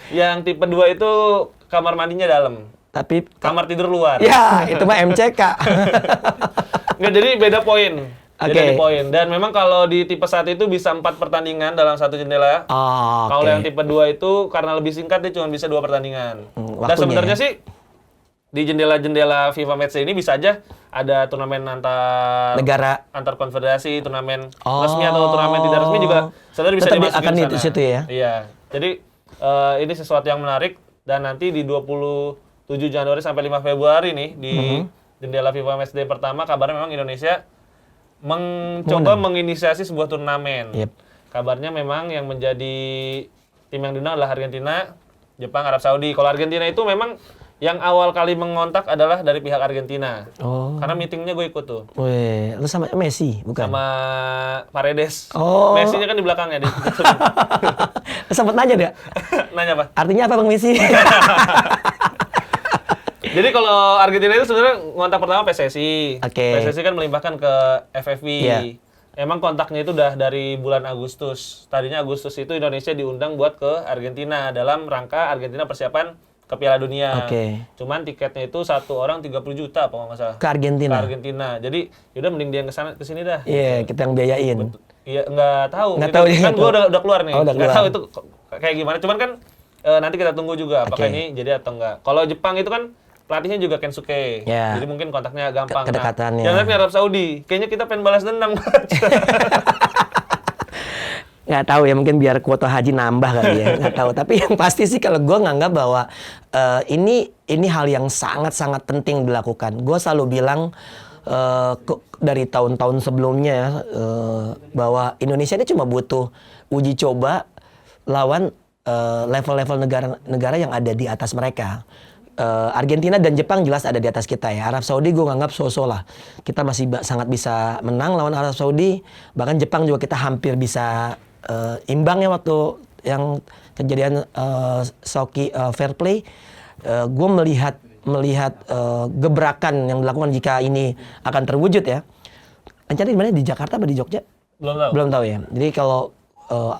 B: Yang tipe 2 itu kamar mandinya dalam.
A: Tapi
B: kamar tidur luar.
A: Ya, itu mah MCK.
B: Nggak, jadi beda poin. Beda di poin. Dan memang kalau di tipe 1 itu bisa 4 pertandingan dalam satu jendela. Kalau yang tipe 2 itu karena lebih singkat dia cuma bisa 2 pertandingan. Dan sebenarnya sih di jendela-jendela FIFA Matchday ini bisa aja ada turnamen antar
A: negara,
B: antar konfederasi, turnamen resmi atau turnamen tidak resmi juga sebenarnya bisa dimasukin
A: di sana. Situ ya.
B: Iya. Jadi ini sesuatu yang menarik, dan nanti di 27 Januari sampai 5 Februari nih di jendela FIFA Matchday pertama, kabarnya memang Indonesia mencoba menginisiasi sebuah turnamen. Kabarnya memang yang menjadi tim yang diundang adalah Argentina, Jepang, Arab Saudi. Kalau Argentina itu memang yang awal kali mengontak adalah dari pihak Argentina. Karena meetingnya gue ikut tuh.
A: Lu sama Messi, bukan?
B: Sama Paredes. Messi-nya kan di belakangnya.
A: Sempet nanya dia?
B: Nanya apa?
A: Artinya apa Bang Messi?
B: Jadi kalau Argentina itu sebenarnya kontak pertama PSSI. PSSI kan melimpahkan ke FFV. Emang kontaknya itu udah dari bulan Agustus. Tadinya Agustus itu Indonesia diundang buat ke Argentina dalam rangka Argentina persiapan ke Piala Dunia. Cuman tiketnya itu satu orang 30 juta apa nggak salah.
A: Ke Argentina.
B: Ke Argentina. Jadi yaudah mending dia ke sini dah.
A: Kita yang biayain.
B: Iya, nggak tahu.
A: Nggak tahu
B: kan gue udah keluar nih.
A: Nggak
B: tahu itu kayak gimana. Cuman kan nanti kita tunggu juga apakah ini jadi atau enggak. Kalau Jepang itu kan pelatihnya juga Kensuke. Jadi mungkin kontaknya gampang.
A: Kedekatannya.
B: Jangan di Arab Saudi. Kayaknya kita pengen balas dendam.
A: Nggak tahu ya, mungkin biar kuota haji nambah kali ya. Nggak tahu. Tapi yang pasti sih kalau gue nganggap bahwa ini hal yang sangat-sangat penting dilakukan. Gue selalu bilang dari tahun-tahun sebelumnya bahwa Indonesia ini cuma butuh uji coba lawan level-level negara yang ada di atas mereka. Argentina dan Jepang jelas ada di atas kita ya. Arab Saudi gue nganggap so-so lah. Kita masih sangat bisa menang lawan Arab Saudi. Bahkan Jepang juga kita hampir bisa imbang ya waktu yang kejadian Sochi Fair Play. Gue melihat gebrakan yang dilakukan jika ini akan terwujud ya. Rencana di mana? Di Jakarta atau di Jogja? Belum tahu ya. Jadi kalau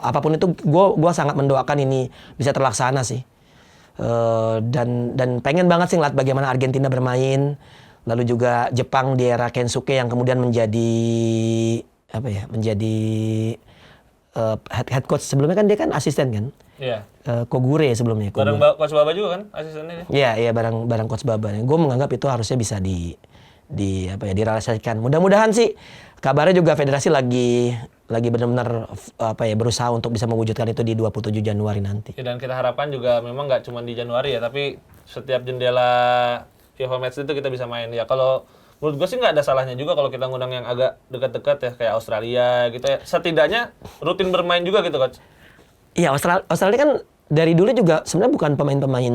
A: apapun itu gue sangat mendoakan ini bisa terlaksana sih. Dan pengen banget sih ngeliat bagaimana Argentina bermain Lalu juga Jepang di era Kensuke yang kemudian menjadi head coach. Sebelumnya kan dia kan asisten kan.
B: Iya.
A: Kogure sebelumnya.
B: Bareng Coach Baba juga kan asistennya.
A: Iya, bareng Coach Baba. Gue menganggap itu harusnya bisa direalisasikan. Mudah-mudahan sih kabarnya juga federasi lagi benar-benar berusaha untuk bisa mewujudkan itu di 27 Januari nanti.
B: Ya, dan kita harapkan juga memang nggak cuma di Januari ya, tapi setiap jendela FIFA Match itu kita bisa main. Ya kalau menurut gue sih nggak ada salahnya juga kalau kita ngundang yang agak dekat-dekat ya, kayak Australia gitu ya. Setidaknya rutin bermain juga gitu, Coach.
A: Iya, Australia kan dari dulu juga sebenarnya bukan pemain-pemain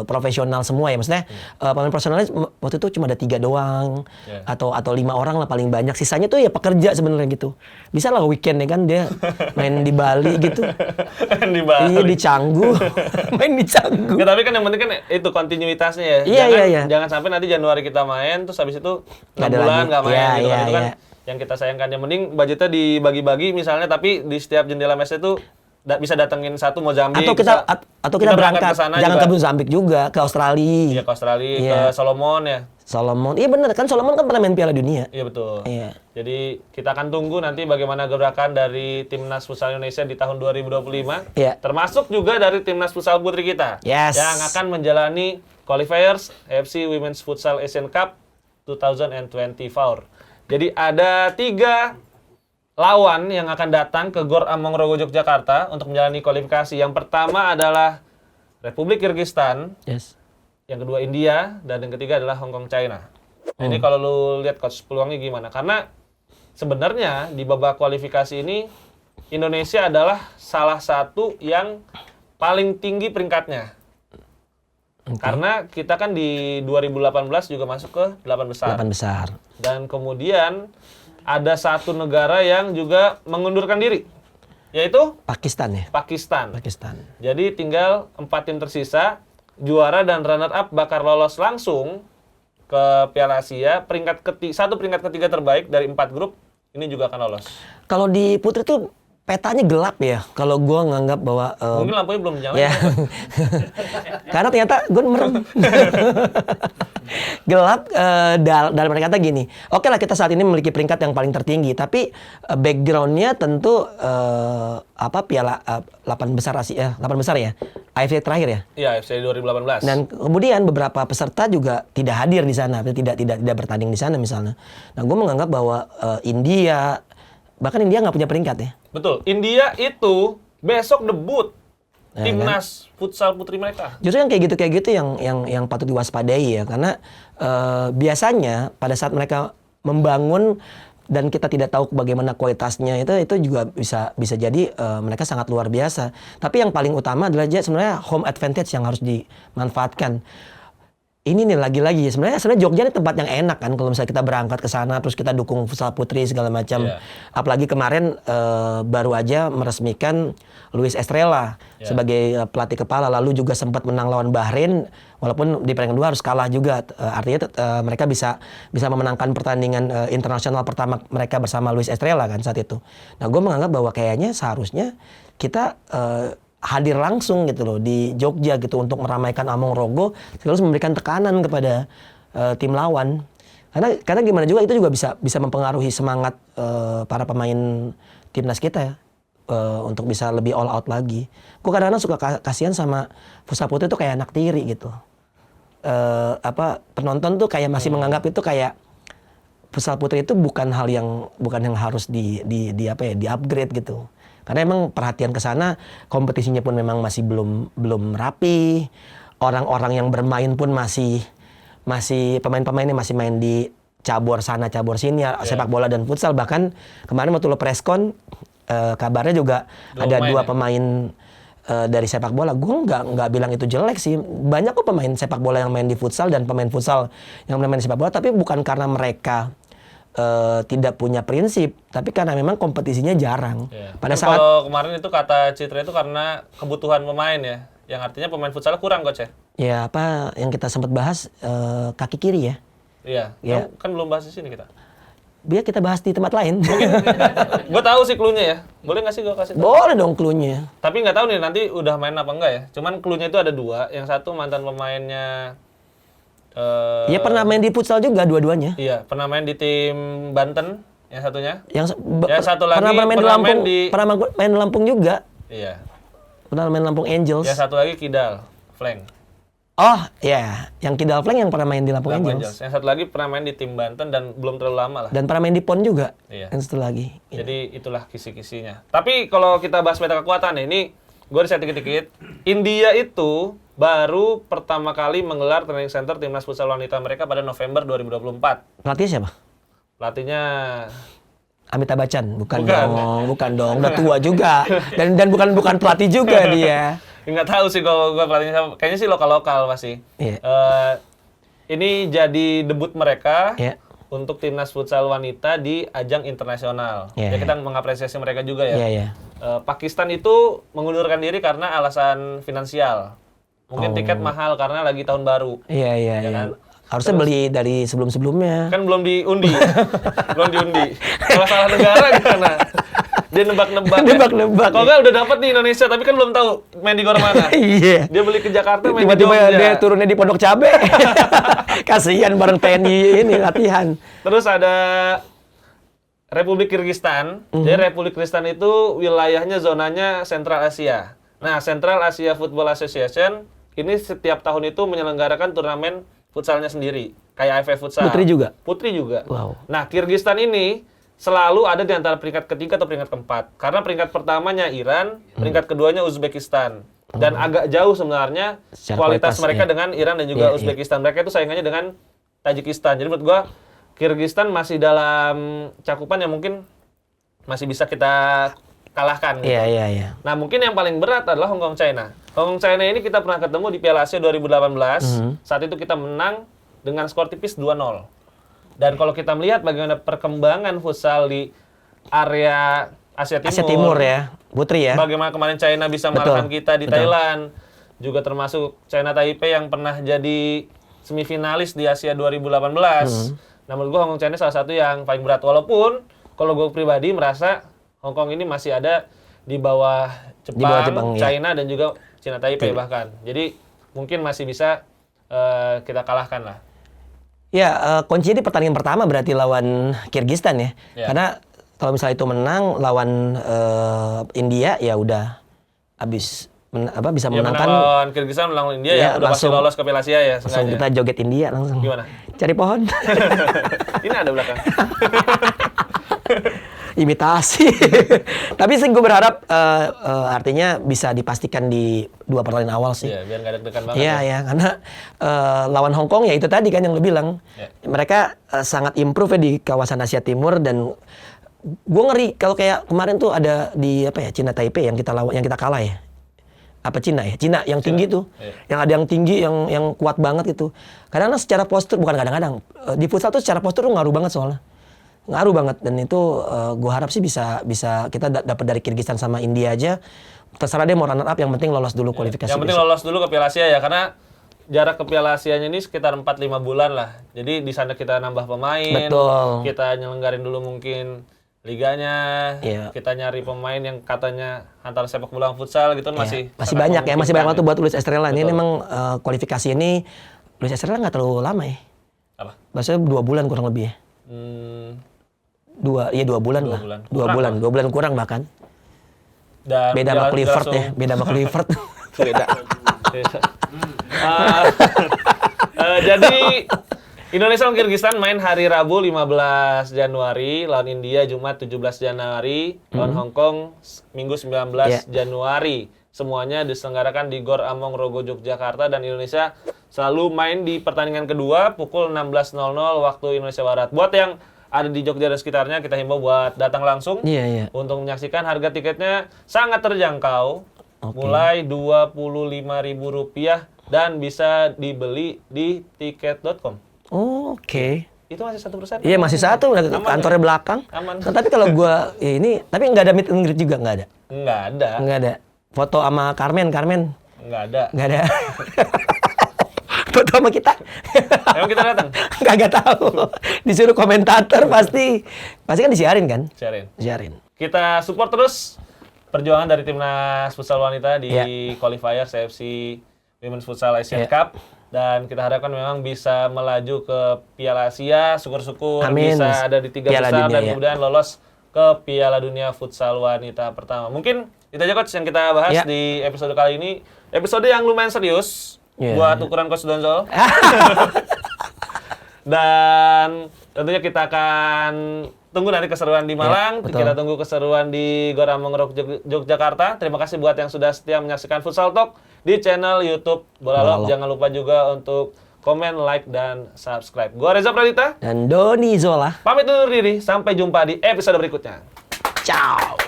A: profesional semua ya, maksudnya pemain profesionalnya waktu itu cuma ada 3 doang, atau 5 orang lah paling banyak, sisanya tuh ya pekerja sebenarnya gitu. Bisa lah weekend ya kan dia main di Bali gitu.
B: Di Bali.
A: Iya, di Canggu. Main di Canggu.
B: Ya, tapi kan yang penting kan itu kontinuitasnya ya.
A: Iya.
B: Jangan sampai nanti Januari kita main terus habis itu 6 bulan nggak main gitu kan. Itu kan yang kita sayangkan. Yang mending budgetnya dibagi-bagi misalnya, tapi di setiap jendela match itu bisa datengin satu Mozambik,
A: atau kita berangkat
B: kesana
A: jangan
B: juga.
A: ke Mozambik juga, ke Australia.
B: Iya, ke Australia, ke Solomon ya.
A: Solomon, iya bener kan, Solomon kan pernah main Piala Dunia.
B: Iya betul.
A: Iya.
B: Jadi kita akan tunggu nanti bagaimana gebrakan dari Timnas Futsal Indonesia di tahun 2025.
A: Iya.
B: Termasuk juga dari Timnas Futsal Putri kita.
A: Yes.
B: Yang akan menjalani qualifiers AFC Women's Futsal Asian Cup 2024. Jadi ada 3 lawan yang akan datang ke Gor Amongrogo Yogyakarta untuk menjalani kualifikasi. Yang pertama adalah Republik Kyrgyzstan.
A: Yes.
B: Yang kedua India, dan yang ketiga adalah Hong Kong China. Nah, ini kalau lu lihat coach peluangnya gimana? Karena sebenarnya di babak kualifikasi ini Indonesia adalah salah satu yang paling tinggi peringkatnya. Okay. Karena kita kan di 2018 juga masuk ke 8 besar.
A: 8 besar. Dan
B: kemudian ada satu negara yang juga mengundurkan diri, yaitu
A: Pakistan ya.
B: Pakistan.
A: Jadi
B: tinggal 4 tim tersisa, juara dan runner up bakal lolos langsung ke Piala Asia. Peringkat ketiga terbaik dari 4 grup ini juga akan lolos.
A: Kalau di putri tuh petanya gelap ya. Kalau gue nganggap bahwa
B: mungkin lampunya belum nyala.
A: Ya. Karena ternyata gue merem. Gelap dalam arti kata gini. Oke lah, kita saat ini memiliki peringkat yang paling tertinggi, tapi backgroundnya tentu Piala 8 besar Asia, 8 besar ya. AFC terakhir ya.
B: Iya, AFC 2018.
A: Dan kemudian beberapa peserta juga tidak hadir di sana, tidak bertanding di sana misalnya. Nah, gue menganggap bahwa India, bahkan India nggak punya peringkat ya.
B: Betul. India itu besok debut timnas futsal putri mereka.
A: Justru yang kayak gitu yang patut diwaspadai ya, karena biasanya pada saat mereka membangun dan kita tidak tahu bagaimana kualitasnya, itu juga bisa jadi mereka sangat luar biasa. Tapi yang paling utama adalah sebenarnya home advantage yang harus dimanfaatkan. Ini nih lagi-lagi sebenarnya Jogja ini tempat yang enak kan kalau misalnya kita berangkat ke sana terus kita dukung futsal putri segala macam. Yeah. Apalagi kemarin baru aja meresmikan Luis Estrella sebagai pelatih kepala, lalu juga sempat menang lawan Bahrain walaupun di peringkat 2 harus kalah juga. Artinya mereka bisa memenangkan pertandingan internasional pertama mereka bersama Luis Estrella kan saat itu. Nah, gue menganggap bahwa kayaknya seharusnya kita hadir langsung gitu loh di Jogja gitu untuk meramaikan Amongrogo, sekaligus memberikan tekanan kepada tim lawan. Karena gimana juga itu juga bisa mempengaruhi semangat para pemain timnas kita ya, untuk bisa lebih all out lagi. Gue kadang-kadang suka kasihan sama futsal putri itu kayak anak tiri gitu. Penonton tuh kayak masih menganggap itu kayak futsal putri itu bukan yang harus di upgrade gitu. Karena emang perhatian ke sana, kompetisinya pun memang masih belum rapi. Orang-orang yang bermain pun masih pemain-pemainnya masih main di cabur sana cabur sini, sepak bola dan futsal. Bahkan kemarin waktu lo preskon kabarnya juga ada 2 pemain dari sepak bola. Gue nggak bilang itu jelek sih. Banyak kok pemain sepak bola yang main di futsal dan pemain futsal yang main di sepak bola, tapi bukan karena mereka tidak punya prinsip, tapi karena memang kompetisinya jarang. Pada saat
B: kalau kemarin itu kata Citra itu karena kebutuhan pemain ya, yang artinya pemain futsal kurang coach ya.
A: Ya, yang kita sempat bahas kaki kiri ya.
B: Iya. Kan belum bahas di sini kita.
A: Biar kita bahas di tempat lain.
B: Gue tahu sih cluenya ya. Boleh nggak sih gue kasih tahu?
A: Boleh dong cluenya.
B: Tapi nggak tahu nih nanti udah main apa enggak ya. Cuman cluenya itu ada 2. Yang satu mantan pemainnya
A: Iya pernah main di futsal juga dua-duanya.
B: Iya, pernah main di tim Banten yang satunya.
A: Yang
B: satu lagi
A: pernah main di Lampung. Pernah main di Lampung juga.
B: Iya.
A: Pernah main Lampung Angels.
B: Yang satu lagi Kidal, Flank.
A: Oh, iya. Yang Kidal Flank yang pernah main di Lampung Angels.
B: Yang satu lagi pernah main di tim Banten dan belum terlalu lama lah.
A: Dan pernah main di PON juga.
B: Iya.
A: Yang satu lagi.
B: Jadi itulah kisi-kisinya. Tapi kalau kita bahas peta kekuatan ini, gue riset dikit-dikit. India itu baru pertama kali menggelar training center timnas futsal wanita mereka pada November 2024.
A: Pelatih siapa?
B: Pelatihnya
A: Amitabh Bachchan, bukan dong, udah tua juga. Dan bukan pelatih juga dia.
B: nggak tahu sih kalau gue pelatihnya siapa. Kayaknya sih lokal-lokal pasti.
A: Iya.
B: Ini jadi debut mereka
A: Iya.
B: untuk timnas futsal wanita di ajang internasional.
A: Iya,
B: Ya kita mengapresiasi mereka juga ya.
A: Iya, iya.
B: Pakistan itu mengundurkan diri karena alasan finansial. Mungkin tiket mahal karena lagi tahun baru.
A: Iya, iya,
B: Ya
A: iya.
B: kan?
A: Harusnya beli dari sebelum-sebelumnya.
B: Kan belum diundi. Belum diundi. Kalau salah negara gimana? Dia nebak-nebak.
A: Nebak-nebak.
B: Kalau nggak udah dapat di Indonesia, tapi kan belum tahu main di gor mana.
A: Iya.
B: Dia beli ke Jakarta, main di
A: Tiba-tiba
B: Jogja.
A: dia turunnya di Pondok Cabe. Kasihan bareng TNI ini latihan.
B: Terus ada Republik Kirgistan. Jadi Republik Kirgistan itu wilayahnya zonanya Sentral Asia. Nah, Central Asia Football Association ini setiap tahun itu menyelenggarakan turnamen futsalnya sendiri. Kayak AFF Futsal.
A: Putri juga?
B: Putri juga.
A: Wow.
B: Nah, Kirgistan ini selalu ada di antara peringkat ketiga atau peringkat keempat. Karena peringkat pertamanya Iran, peringkat keduanya Uzbekistan. Dan agak jauh sebenarnya
A: Secara
B: kualitas
A: kualitas,
B: mereka
A: iya.
B: dengan Iran dan juga
A: Iya,
B: Uzbekistan. Mereka itu saingannya dengan Tajikistan. Jadi menurut gua Kirgistan masih dalam cakupan yang mungkin masih bisa kita kalahkan. Gitu.
A: Iya, iya, iya.
B: Nah, mungkin yang paling berat adalah Hong Kong China. Hong Kong China ini kita pernah ketemu di Piala Asia 2018. Saat itu kita menang dengan skor tipis 2-0. Dan kalau kita melihat bagaimana perkembangan futsal di area Asia Timur.
A: Asia Timur ya, Putri ya.
B: Bagaimana kemarin China bisa mengalahkan kita di Thailand. Juga termasuk China Taipei yang pernah jadi semifinalis di Asia 2018. Nah, menurut gue Hong Kong China salah satu yang paling berat. Walaupun kalau gue pribadi merasa Hong Kong ini masih ada di bawah Jepang, China, dan juga China Taipei bahkan. Jadi mungkin masih bisa kita kalahkan lah.
A: Ya, kuncinya di pertandingan pertama berarti lawan Kirgistan ya.
B: Ya.
A: Karena kalau misalnya itu menang lawan India ya udah habis bisa
B: Ya,
A: menangkan.
B: lawan Kirgistan, lawan India ya udah pasti
A: langsung,
B: lolos ke Piala Asia ya.
A: langsung
B: sengaja.
A: kita joget India langsung.
B: Gimana?
A: Cari pohon.
B: Ini ada belakang.
A: Imitasi. Tapi sih gue berharap artinya bisa dipastikan di 2 pertandingan awal sih.
B: Iya, biar nggak deg-degan banget.
A: Iya, ya, karena lawan Hong Kong ya itu tadi kan yang lu bilang.
B: Ya.
A: Mereka sangat improve ya di kawasan Asia Timur dan gue ngeri kalau kayak kemarin tuh ada di China Taipei yang kita kalah ya. Apa Cina ya? Cina yang tinggi tuh.
B: Iya.
A: Yang ada yang tinggi yang kuat banget itu. Kadang secara postur bukan kadang-kadang di futsal tuh secara postur tuh ngaruh banget soalnya. Ngaruh banget dan itu gue harap sih bisa kita dapat dari Kirgistan sama India aja. Terserah dia mau runner up, yang penting lolos dulu kualifikasi.
B: Yang penting lolos dulu ke Piala Asia ya, karena jarak ke Piala Asianya ini sekitar 4-5 bulan lah. Jadi di sana kita nambah pemain,
A: Betul.
B: kita nyelenggarin dulu mungkin liganya,
A: Iya.
B: kita nyari pemain yang katanya antara sepak bola dan futsal gitu kan masih
A: banyak ya, masih banyak waktu buat Luis Estrella. Ini
B: Betul.
A: memang kualifikasi ini Luis Estrella nggak terlalu lama ya.
B: Apa?
A: Maksudnya 2 bulan kurang lebih ya. 2 bulan lah. 2 bulan kurang bahkan.
B: Dan
A: Beda sama Clifford ya, beda sama Clifford.
B: Beda. Jadi Indonesia lawan Kirgistan main hari Rabu 15 Januari, lawan India Jumat 17 Januari, lawan Hong Kong Minggu 19 Januari. Semuanya diselenggarakan di Gor Among Rogo Yogyakarta, dan Indonesia selalu main di pertandingan kedua pukul 16.00 waktu Indonesia Barat. Buat yang ada di Jogja dan sekitarnya, kita himbau buat datang langsung untuk menyaksikan. Harga tiketnya sangat terjangkau, mulai Rp25.000 dan bisa dibeli di tiket.com.
A: Oke.
B: Itu masih 1%?
A: Iya masih satu, kantornya belakang.
B: Aman.
A: Nah, tapi kalau gua tapi nggak ada meet and greet juga, nggak ada.
B: Nggak ada.
A: Foto sama Carmen.
B: Nggak ada.
A: Nggak ada. Foto sama kita.
B: Emang kita datang?
A: Nggak tahu. Disuruh komentator pasti kan disiarin kan? Siarin.
B: Kita support terus perjuangan dari timnas futsal wanita di qualifier CFC Women's Futsal Asian Cup. Dan kita harapkan memang bisa melaju ke Piala Asia, syukur-syukur
A: Amin.
B: bisa ada di 3
A: Piala
B: besar
A: Dunia,
B: dan
A: ya.
B: kemudian lolos ke Piala Dunia Futsal Wanita pertama. Mungkin itu aja Coach yang kita bahas
A: Ya.
B: di episode kali ini. Episode yang lumayan serius buat ukuran Coach Donzol. Dan tentunya kita akan tunggu nanti keseruan di Malang, kita tunggu keseruan di Gor Among Rock Yogyakarta. Terima kasih buat yang sudah setia menyaksikan Futsal Talk di channel YouTube Bola Love. Jangan lupa juga untuk komen, like, dan subscribe. Gua Reza Pradita
A: Dan Doni Zola.
B: pamit undur diri, sampai jumpa di episode berikutnya.
A: Ciao.